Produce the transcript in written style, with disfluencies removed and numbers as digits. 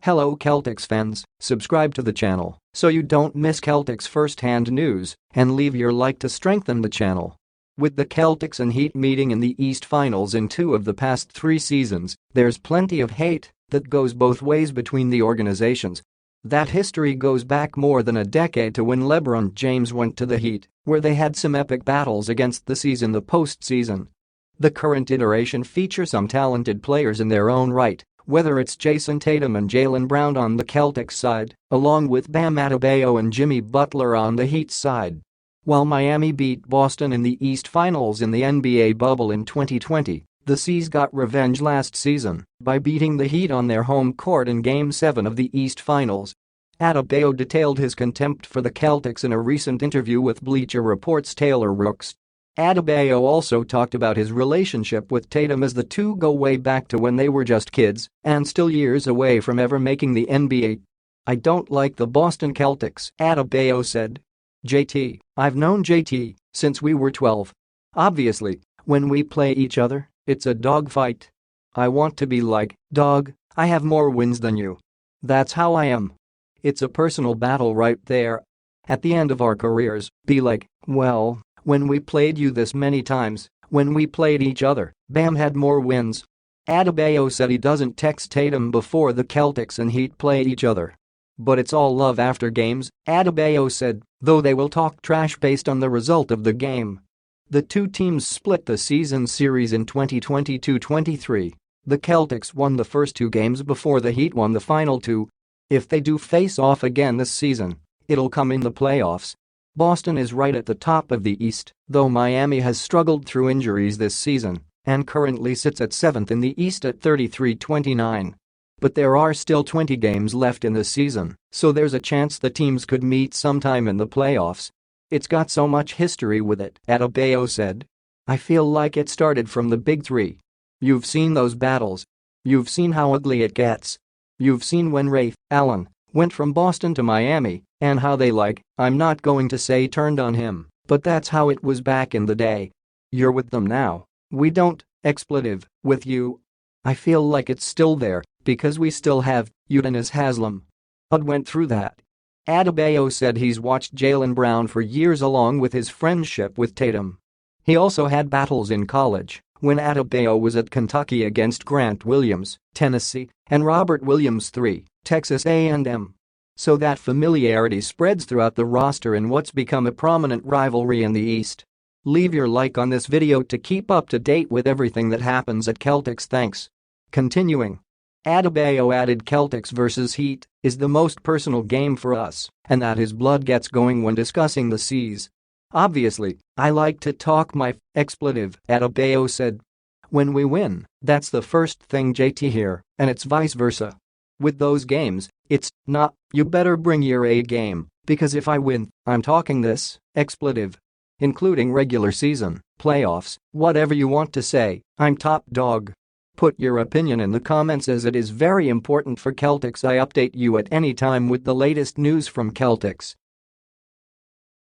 Hello Celtics fans, subscribe to the channel so you don't miss Celtics first-hand news and leave your like to strengthen the channel. With the Celtics and Heat meeting in the East Finals in 2 of the past 3 seasons, there's plenty of hate that goes both ways between the organizations. That history goes back more than a decade to when LeBron James went to the Heat, where they had some epic battles against the C's in the postseason. The current iteration features some talented players in their own right, whether it's Jason Tatum and Jaylen Brown on the Celtics side, along with Bam Adebayo and Jimmy Butler on the Heat side. While Miami beat Boston in the East Finals in the NBA bubble in 2020, the C's got revenge last season by beating the Heat on their home court in Game 7 of the East Finals. Adebayo detailed his contempt for the Celtics in a recent interview with Bleacher Report's Taylor Rooks. Adebayo also talked about his relationship with Tatum as the two go way back to when they were just kids and still years away from ever making the NBA. "I don't like the Boston Celtics," Adebayo said. I've known JT since we were 12. Obviously, when we play each other, it's a dogfight. I want to be like, dog, I have more wins than you. That's how I am. It's a personal battle right there. At the end of our careers, be like, well, when we played you this many times, when we played each other, Bam had more wins. Adebayo said he doesn't text Tatum before the Celtics and Heat play each other. But it's all love after games, Adebayo said, though they will talk trash based on the result of the game. The two teams split the season series in 2022-23. The Celtics won the first 2 games before the Heat won the final 2. If they do face off again this season, it'll come in the playoffs. Boston is right at the top of the East, though Miami has struggled through injuries this season and currently sits at 7th in the East at 33-29. But there are still 20 games left in the season, so there's a chance the teams could meet sometime in the playoffs. It's got so much history with it, Adebayo said. I feel like it started from the Big 3. You've seen those battles. You've seen how ugly it gets. You've seen when Ray Allen went from Boston to Miami and how they I'm not going to say turned on him, but that's how it was back in the day. You're with them now. We don't, with you. I feel like it's still there because we still have Udonis Haslem. Bud went through that. Adebayo said he's watched Jaylen Brown for years along with his friendship with Tatum. He also had battles in college when Adebayo was at Kentucky against Grant Williams, Tennessee, and Robert Williams III, Texas A&M. So that familiarity spreads throughout the roster in what's become a prominent rivalry in the East. Leave your like on this video to keep up to date with everything that happens at Celtics. Thanks. Continuing. Adebayo added Celtics vs Heat is the most personal game for us and that his blood gets going when discussing the C's. Obviously, I like to talk my Adebayo said. When we win, that's the first thing JT hear, and it's vice versa. With those games, it's not, you better bring your A game, because if I win, I'm talking this, including regular season, playoffs, whatever you want to say, I'm top dog. Put your opinion in the comments as it is very important for Celtics. I update you at any time with the latest news from Celtics.